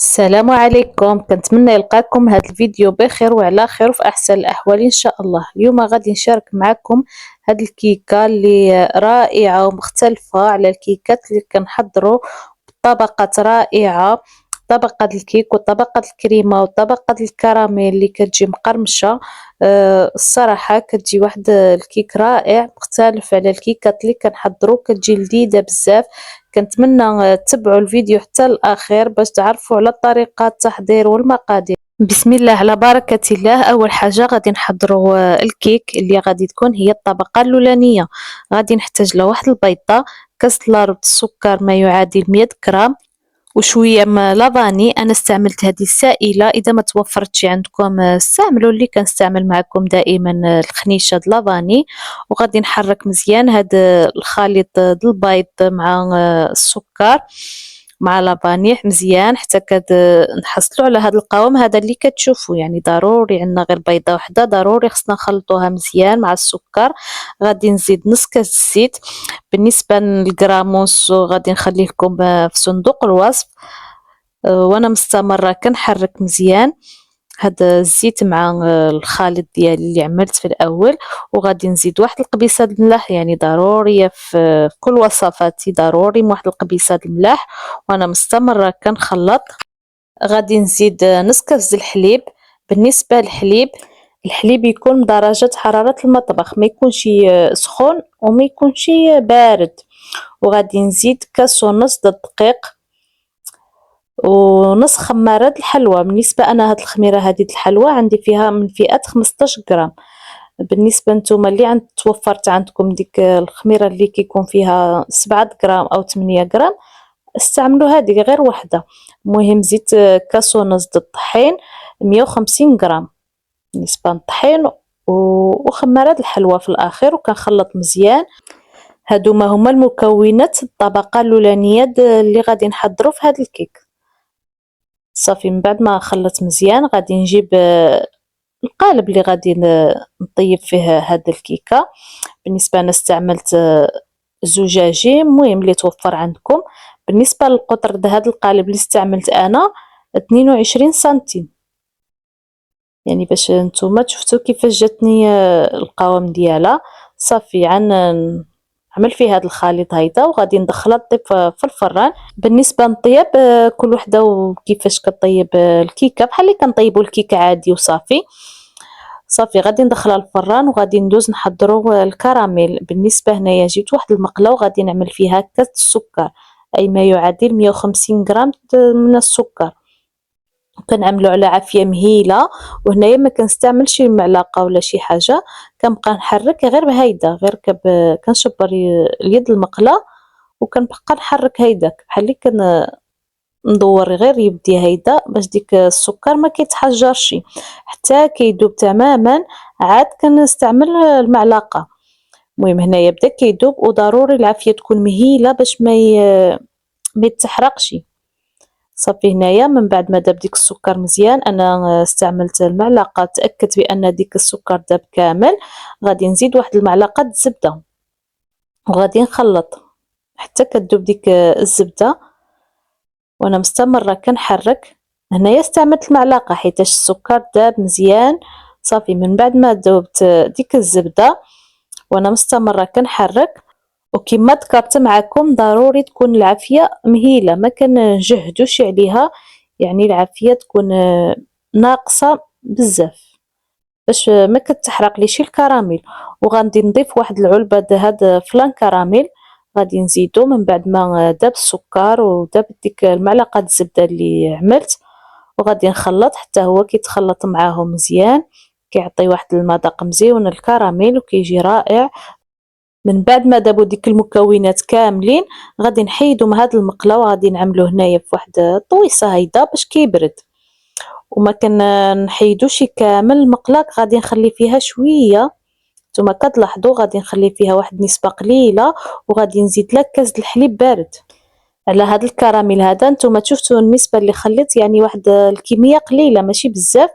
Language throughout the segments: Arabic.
السلام عليكم، كنتمنى يلقاكم هذا الفيديو بخير وعلى خير وفي احسن الاحوال ان شاء الله. اليوم غادي نشارك معكم هاد الكيكه اللي رائعه ومختلفه على الكيكات اللي كنحضروا بطبقات رائعه، طبقه الكيك وطبقه الكريمه وطبقه الكراميل اللي كتجي مقرمشه. الصراحه كتجي واحد الكيك رائع مختلف على الكيكات اللي كنحضروا، كتجي لذيذه بزاف. كنتمنى تتبعوا الفيديو حتى الاخير باش تعرفوا على طريقه التحضير والمقادير. بسم الله على بركة الله. أول حاجة غادي نحضروا الكيك اللي غادي تكون هي الطبقة الأولانية. غادي نحتاج له واحد البيضة، كاس ربط السكر ما يعادل 100 غرام، وشويه من لافاني. انا استعملت هذه السائله، اذا ما توفرتش عندكم استعملوا اللي كنستعمل معكم دائما الخنيشه د لافاني. وغادي نحرك مزيان هذا الخليط د البيض مع السكر مع لافاني مزيان حتى نحصلوا على هذا القوام هذا اللي كتشوفوا. يعني ضروري عندنا غير بيضه واحده، ضروري خصنا نخلطوها مزيان مع السكر. غادي نزيد نص كاس الزيت. بالنسبه للجراموس غادي نخليه لكم في صندوق الوصف. وانا مستمره كنحرك مزيان هذا الزيت مع الخليط ديالي اللي عملت في الاول. وغادي نزيد واحد القبيصه د الملح، يعني ضروريه في كل وصفاتي ضروري واحد القبيصه د الملح. وانا مستمره كنخلط. غادي نزيد نص كاس الحليب. بالنسبه للحليب، الحليب يكون بدرجه حراره المطبخ، ما يكونش سخون وما يكونش بارد. وغادي نزيد كاس ونص د الدقيق ونص خماره الحلوى. بالنسبه انا هاد الخميره هذه الحلوى عندي فيها من فئه 15 غرام. بالنسبه نتوما اللي توفرت عندكم ديك الخميره اللي كيكون فيها 7 غرام او 8 غرام، استعملوا هذه غير وحده. المهم زيت كاس ونص د الطحين 150 غرام بالنسبه للطحين وخماره الحلوى في الاخير، وكنخلط مزيان. هادوما هما المكونات الطبقه الاولانيه اللي غادي نحضروا في هذا الكيك. صافي من بعد ما خلطت مزيان غادي نجيب القالب اللي غادي نطيب فيه هاد الكيكه. بالنسبه انا استعملت زجاجي، المهم اللي توفر عندكم. بالنسبه للقطر د هاد القالب اللي استعملت انا 22 سنتيم، يعني باش نتوما شفتوا كيفاش جاتني القوام ديالها. صافي عمل فيه هذا الخليط هيدا وغادي ندخلها تطيب في الفران. بالنسبه للطياب كل وحده وكيفاش كطيب الكيكه، بحال اللي كنطيبوا الكيكه عادي وصافي. صافي غادي ندخلها الفران وغادي ندوز نحضروا الكراميل. بالنسبه هنايا جبت واحد المقله وغادي نعمل فيها كاس السكر، اي ما يعادل 150 غرام من السكر. كنعملو على عافيه مهيله، وهنايا ما كنستعملش المعلقه ولا شي حاجه، كنبقى نحرك غير بهيدا، غير كنشبر اليد المقله وكنبقى نحرك هيداك بحال اللي ندور غير يدي هيدا باش ديك السكر ما كيتحجرش حتى كيذوب تماما. عاد كنستعمل المعلقه. المهم هنايا بدا كيذوب، وضروري العافيه تكون مهيله باش ما يتحرقش. صافي هنايا من بعد ما داب ديك السكر مزيان، انا استعملت المعلقه تاكد بان ديك السكر داب كامل. غادي نزيد واحد المعلقه الزبده وغادي نخلط حتى كتذوب ديك الزبده، وانا مستمره كنحرك. هنايا استعملت المعلقه حيتاش السكر داب مزيان. صافي من بعد ما ذوبت ديك الزبده وانا مستمره كنحرك. وكما ذكرت معكم ضروري تكون العافيه مهيله، ما كنجهدوش عليها، يعني العافيه تكون ناقصه بزاف باش ما كتحرقليش الكراميل. وغادي نضيف واحد العلبه د هاد فلان كراميل، غادي نزيدو من بعد ما داب السكر وداب ديك المعلقه الزبده اللي عملت. وغادي نخلط حتى هو كيتخلط معاه مزيان، كيعطي واحد المذاق مزيون الكراميل وكيجي رائع. من بعد ما دابو ديك المكونات كاملين غادي نحيدو من هاد المقله وغادي نعملو هنايا في واحد الطويصه هيدا باش كيبرد. وما كنحيدوش كامل المقله، غادي نخلي فيها شويه. نتوما كتلاحظوا غادي نخلي فيها واحد نسبه قليله، وغادي نزيد لها كاس الحليب بارد على هاد الكراميل هذا. نتوما شفتوا النسبه اللي خليت، يعني واحد الكميه قليله ماشي بزاف.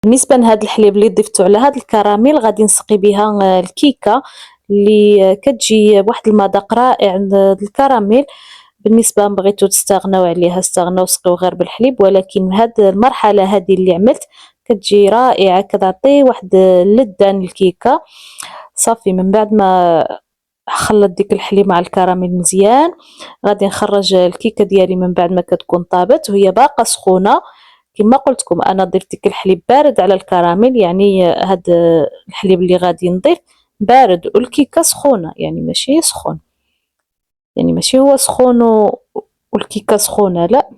بالنسبه لهاد الحليب اللي ضفتو على هاد الكراميل غادي نسقي بها الكيكه اللي كتجي بواحد المذاق رائع الكراميل. بالنسبة بغيتو تستغناو عليها استغناو سقيو غير بالحليب، ولكن هاد المرحلة هادي اللي عملت كتجي رائعة، كتعطي واحد اللذة للكيكة. صافي من بعد ما خلط ديك الحليب مع الكراميل مزيان، غادي نخرج الكيكة ديالي من بعد ما كتكون طابت وهي باقا سخونة. كما قلتلكم أنا ضفت ديك الحليب بارد على الكراميل، يعني هاد الحليب اللي غادي نضيف بارد والكيكة سخونة، يعني ماشي سخون، يعني ماشي هو سخون والكيكة سخونة، لأ،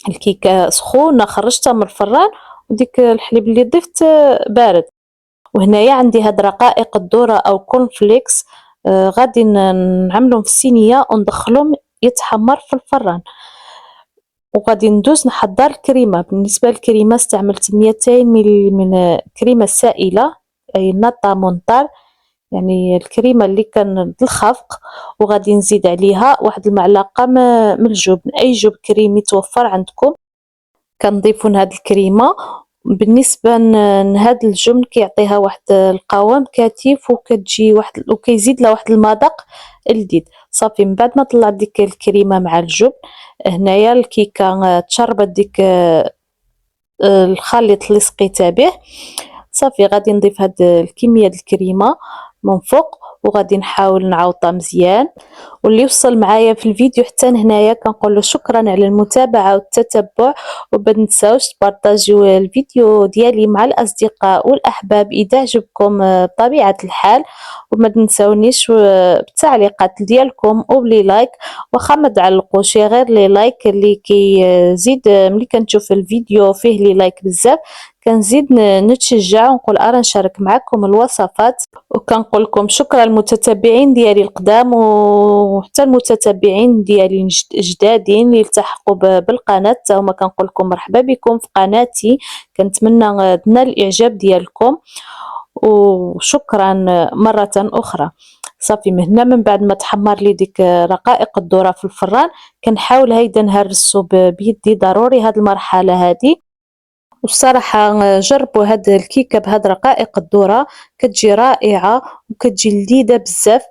الكيكة سخونة خرجتها من الفران وديك الحليب اللي ضفت بارد. وهنايا عندي هاد رقائق الذرة أو كورن فليكس، غادي نعملهم في الصينية وندخلهم يتحمر في الفران. وغادي ندوز نحضر الكريمة. بالنسبة للكريمة استعملت 200 مل من كريمة سائلة أي ناطا مونطار، يعني الكريمة اللي كان الخفق، وغادي نزيد عليها واحد المعلقة من الجبن، أي جبن كريمي توفر عندكم كنضيفو لهاد الكريمة. بالنسبة لهاد الجبن كيعطيها واحد القوام كثيف وكتجي واحد وكيزيد لها واحد المذاق لذيذ. صافي من بعد ما طلعت ديك الكريمة مع الجبن، هنايا الكيكة تشربت ديك الخليط اللي سقيتها به. صافي غادي نضيف هاد الكمية د الكريمة من فوق وغادي نحاول نعاوطها مزيان. واللي وصل معايا في الفيديو حتى هنايا كنقول له شكرا على المتابعة والتتبع، وما تنساوش تبارطاجيو الفيديو ديالي مع الاصدقاء والاحباب اذا عجبكم بطبيعة الحال، وما تنساونيش بالتعليقات ديالكم وبلي لايك، واخا ما تعلقوش غير لي لايك اللي كيزيد ملي كنشوف الفيديو فيه لي لايك بزاف كنزيد نتشجع ونقول ارا نشارك معكم الوصفات. وكنقول لكم شكرا المتتبعين ديالي القدام وحتى المتتبعين ديالي جدادين اللي التحقوا بالقناه، هما كنقول لكم مرحبا بكم في قناتي، كنتمنى تنال الاعجاب ديالكم وشكرا مره اخرى. صافي من هنا من بعد ما تحمر لي ديك رقائق الذره في الفران كنحاول هيدا نهرسو بيدي، ضروري هاد المرحله هادي. والصراحة جربوا هاد الكيكة بهاد رقائق الذرة كتجي رائعة وكتجي لذيذة بزاف.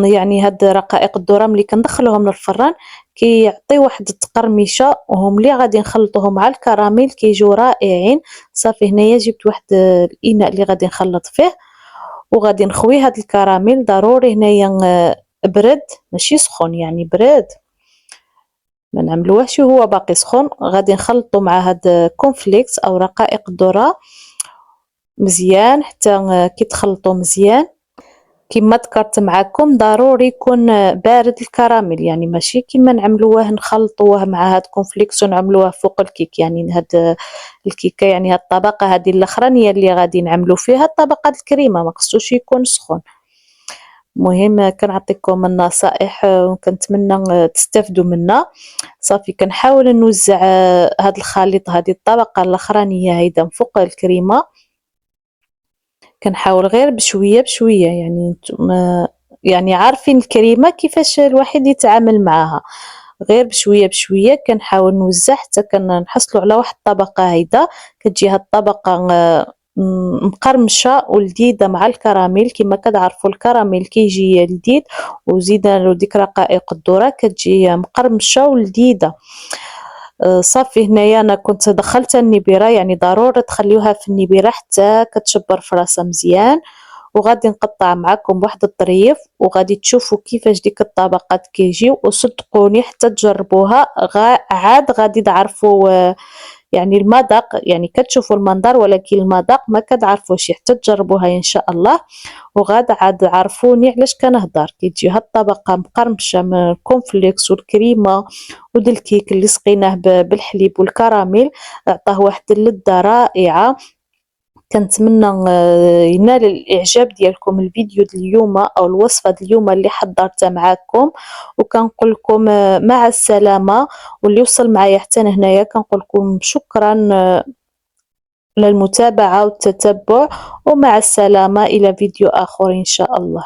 يعني هاد رقائق الذرة ملي كندخلوهم للفران كيعطي واحد التقرمشة، وهم ملي غادي نخلطوهم مع الكراميل كيجيو رائعين. صافي هنايا جبت واحد الاناء اللي غادي نخلط فيه وغادي نخوي هاد الكراميل، ضروري هنايا برد ماشي سخون، يعني برد ما نعملوهش وهو باقي سخون. غادي نخلطو مع هاد كونفليكس او رقائق الذره مزيان حتى كي تخلطو مزيان. كما ذكرت معكم ضروري يكون بارد الكراميل، يعني ماشي كما نعملوه نخلطوه مع هاد كونفليكس ونعملوه فوق الكيك. يعني هاد الكيكه يعني هاد الطبقه هذه الاخرانيه اللي غادي نعملو فيها طبقه الكريمه ما خصوش يكون سخون. مهم كنعطيكم النصائح وكنتمنى تستافدوا منها. صافي كنحاول نوزع هذا الخليط، هذه الطبقه الاخرانيه هيدا من فوق الكريمه، كنحاول غير بشويه بشويه. يعني نتوما يعني عارفين الكريمه كيفاش الواحد يتعامل معها، غير بشويه بشويه كنحاول نوزع حتى كنحصلوا على واحد الطبقه هيدا كتجي هاد الطبقه مقرمشه ولذيذه مع الكراميل. كما كتعرفوا الكراميل كيجي لذيذ وزيدنا له ديك رقائق الذره كتجي مقرمشه ولذيذه. صافي هنايا انا كنت دخلت النبيره، يعني ضروري تخليوها في النبيره حتى كتشبر في راسها مزيان. وغادي نقطع معكم واحد الطريف وغادي تشوفوا كيفاش ديك الطبقات كيجيو، وصدقوني حتى تجربوها عاد غادي تعرفوا يعني المذاق. يعني كتشوفوا المنظر ولكن المذاق ما كتعرفوش حتى تجربوها ان شاء الله، وغادا عاد عرفوني علاش كنهضر. كتجي هاد الطبقه مقرمشه من الكونفليكس والكريمه وديال الكيك اللي سقيناه بالحليب والكراميل، عطاه واحد اللذه رائعه. كنتمنى ينال الاعجاب ديالكم الفيديو اليوم او الوصفه اليوم اللي حضرتها معكم، وكنقول لكم مع السلامه. واللي وصل معايا حتى هنايا كنقول لكم شكرا للمتابعه والتتبع، ومع السلامه الى فيديو اخر ان شاء الله.